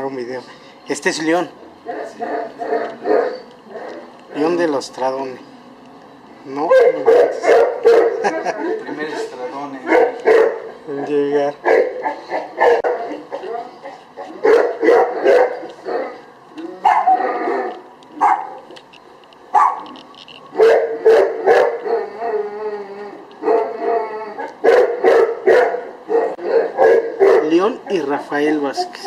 tomar un video. Este es León. León de los Stradones. No, El primer Stradone en llegar. León y Rafael Vázquez.